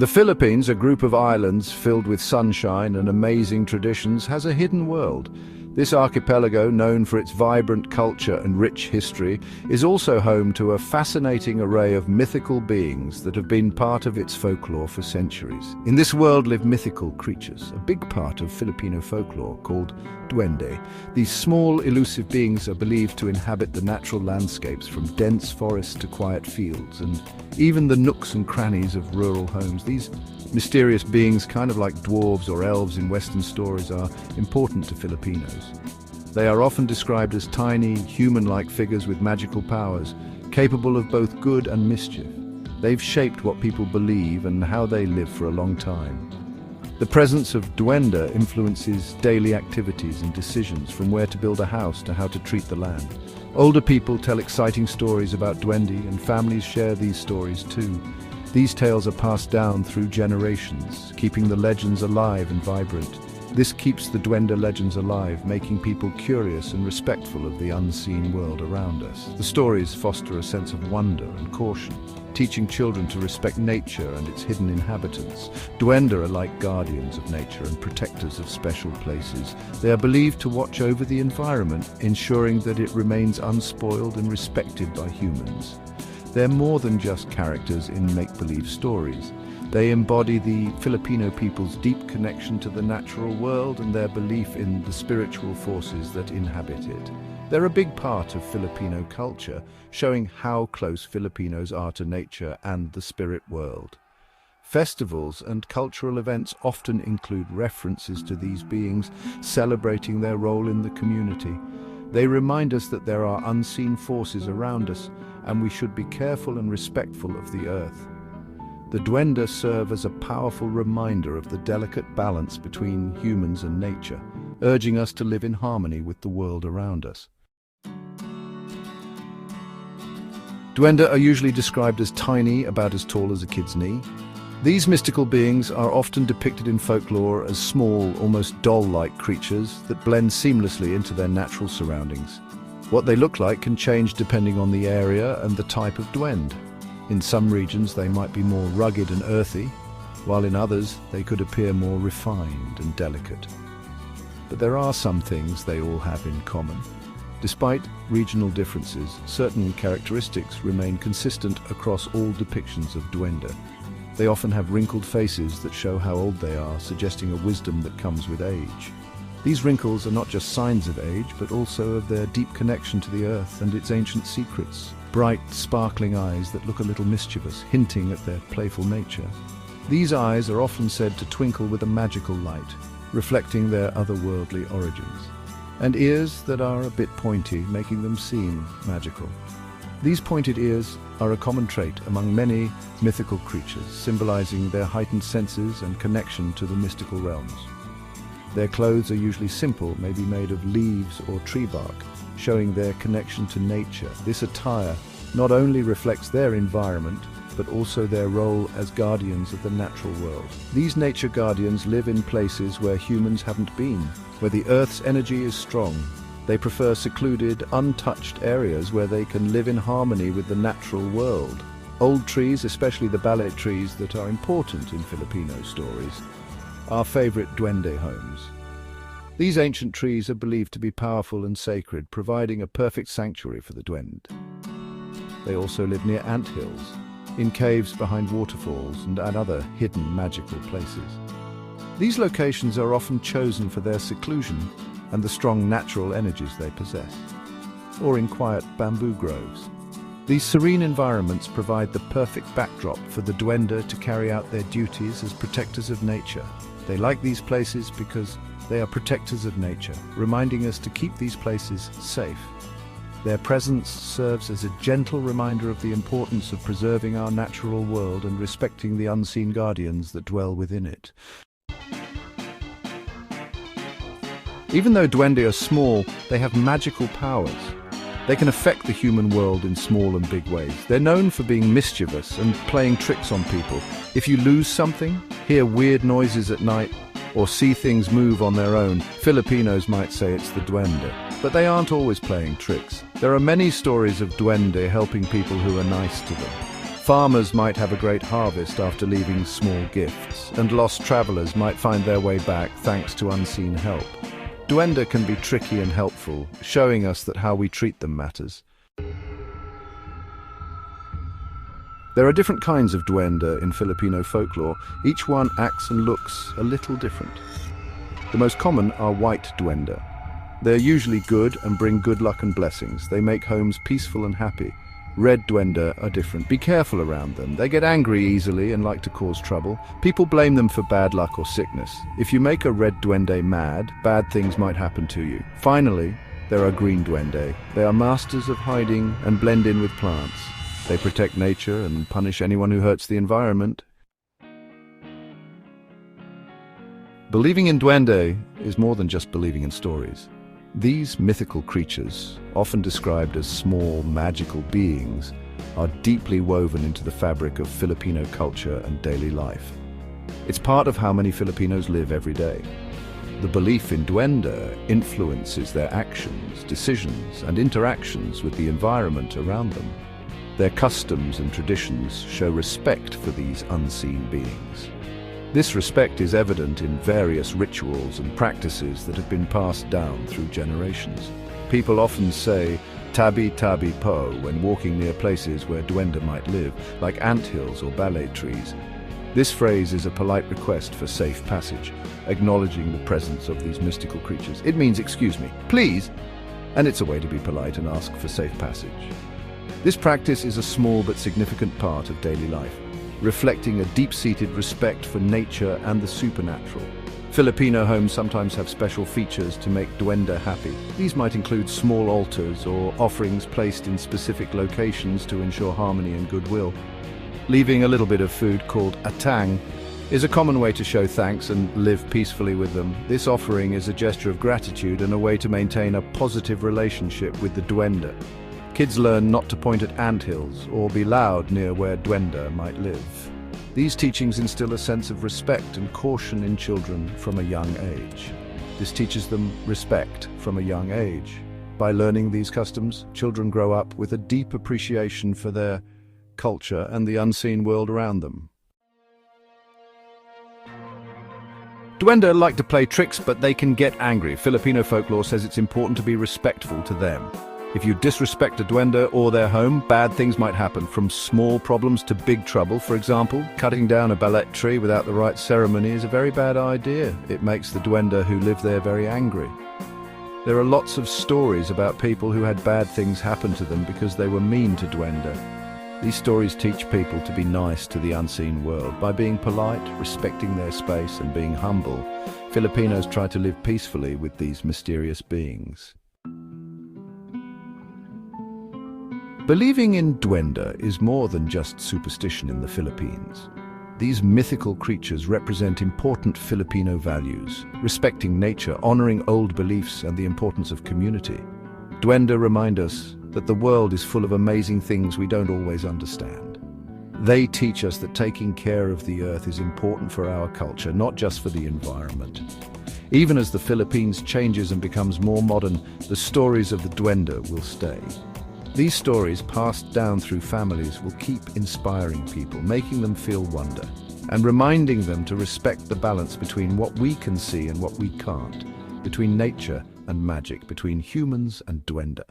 The Philippines, a group of islands filled with sunshine and amazing traditions, has a hidden world. This archipelago, known for its vibrant culture and rich history, is also home to a fascinating array of mythical beings that have been part of its folklore for centuries. In this world live mythical creatures, a big part of Filipino folklore called Dwende. These small, elusive beings are believed to inhabit the natural landscapes, from dense forests to quiet fields, and even the nooks and crannies of rural homes. These mysterious beings, kind of like dwarves or elves in Western stories, are important to Filipinos. They are often described as tiny, human-like figures with magical powers, capable of both good and mischief. They've shaped what people believe and how they live for a long time. The presence of Dwende influences daily activities and decisions, from where to build a house to how to treat the land. Older people tell exciting stories about Dwende, and families share these stories too. These tales are passed down through generations, keeping the legends alive and vibrant. This keeps the Dwende legends alive, making people curious and respectful of the unseen world around us. The stories foster a sense of wonder and caution, teaching children to respect nature and its hidden inhabitants. Dwende are like guardians of nature and protectors of special places. They are believed to watch over the environment, ensuring that it remains unspoiled and respected by humans. They're more than just characters in make-believe stories. They embody the Filipino people's deep connection to the natural world and their belief in the spiritual forces that inhabit it. They're a big part of Filipino culture, showing how close Filipinos are to nature and the spirit world. Festivals and cultural events often include references to these beings, celebrating their role in the community. They remind us that there are unseen forces around us, and we should be careful and respectful of the earth. The Dwende serve as a powerful reminder of the delicate balance between humans and nature, urging us to live in harmony with the world around us. Dwende are usually described as tiny, about as tall as a kid's knee. These mystical beings are often depicted in folklore as small, almost doll-like creatures that blend seamlessly into their natural surroundings. What they look like can change depending on the area and the type of Dwende. In some regions they might be more rugged and earthy, while in others they could appear more refined and delicate. But there are some things they all have in common. Despite regional differences, certain characteristics remain consistent across all depictions of Dwende. They often have wrinkled faces that show how old they are, suggesting a wisdom that comes with age. These wrinkles are not just signs of age, but also of their deep connection to the earth and its ancient secrets. Bright, sparkling eyes that look a little mischievous, hinting at their playful nature. These eyes are often said to twinkle with a magical light, reflecting their otherworldly origins. And ears that are a bit pointy, making them seem magical. These pointed ears are a common trait among many mythical creatures, symbolizing their heightened senses and connection to the mystical realms. Their clothes are usually simple, maybe made of leaves or tree bark, showing their connection to nature. This attire not only reflects their environment, but also their role as guardians of the natural world. These nature guardians live in places where humans haven't been, where the Earth's energy is strong. They prefer secluded, untouched areas where they can live in harmony with the natural world. Old trees, especially the ballet trees that are important in Filipino stories, are favorite Dwende homes. These ancient trees are believed to be powerful and sacred, providing a perfect sanctuary for the Dwende. They also live near anthills, in caves behind waterfalls and other hidden magical places. These locations are often chosen for their seclusion and the strong natural energies they possess, or in quiet bamboo groves. These serene environments provide the perfect backdrop for the Dwende to carry out their duties as protectors of nature. They like these places because they are protectors of nature, reminding us to keep these places safe. Their presence serves as a gentle reminder of the importance of preserving our natural world and respecting the unseen guardians that dwell within it. Even though Dwende are small, they have magical powers. They can affect the human world in small and big ways. They're known for being mischievous and playing tricks on people. If you lose something, hear weird noises at night, or see things move on their own, Filipinos might say it's the Dwende. But they aren't always playing tricks. There are many stories of Dwende helping people who are nice to them. Farmers might have a great harvest after leaving small gifts, and lost travelers might find their way back thanks to unseen help. Dwende can be tricky and helpful, showing us that how we treat them matters. There are different kinds of duende in Filipino folklore. Each one acts and looks a little different. The most common are white duende. They're usually good and bring good luck and blessings. They make homes peaceful and happy. Red duende are different. Be careful around them. They get angry easily and like to cause trouble. People blame them for bad luck or sickness. If you make a red duende mad, bad things might happen to you. Finally, there are green duende. They are masters of hiding and blend in with plants. They protect nature and punish anyone who hurts the environment. Believing in Dwende is more than just believing in stories. These mythical creatures, often described as small, magical beings, are deeply woven into the fabric of Filipino culture and daily life. It's part of how many Filipinos live every day. The belief in Dwende influences their actions, decisions, and interactions with the environment around them. Their customs and traditions show respect for these unseen beings. This respect is evident in various rituals and practices that have been passed down through generations. People often say, "Tabi tabi po," when walking near places where Dwende might live, like anthills or ballet trees. This phrase is a polite request for safe passage, acknowledging the presence of these mystical creatures. It means, "Excuse me, please," and it's a way to be polite and ask for safe passage. This practice is a small but significant part of daily life, reflecting a deep-seated respect for nature and the supernatural. Filipino homes sometimes have special features to make Dwende happy. These might include small altars or offerings placed in specific locations to ensure harmony and goodwill. Leaving a little bit of food called atang is a common way to show thanks and live peacefully with them. This offering is a gesture of gratitude and a way to maintain a positive relationship with the Dwende. Kids learn not to point at anthills or be loud near where Dwende might live. These teachings instill a sense of respect and caution in children from a young age. This teaches them respect from a young age. By learning these customs, children grow up with a deep appreciation for their culture and the unseen world around them. Dwende like to play tricks, but they can get angry. Filipino folklore says it's important to be respectful to them. If you disrespect a Dwende or their home, bad things might happen, from small problems to big trouble. For example, cutting down a ballet tree without the right ceremony is a very bad idea. It makes the Dwende who live there very angry. There are lots of stories about people who had bad things happen to them because they were mean to Dwende. These stories teach people to be nice to the unseen world. By being polite, respecting their space, and being humble, Filipinos try to live peacefully with these mysterious beings. Believing in Dwende is more than just superstition in the Philippines. These mythical creatures represent important Filipino values, respecting nature, honoring old beliefs, and the importance of community. Dwende remind us that the world is full of amazing things we don't always understand. They teach us that taking care of the earth is important for our culture, not just for the environment. Even as the Philippines changes and becomes more modern, the stories of the Dwende will stay. These stories, passed down through families, will keep inspiring people, making them feel wonder, and reminding them to respect the balance between what we can see and what we can't, between nature and magic, between humans and Dwende.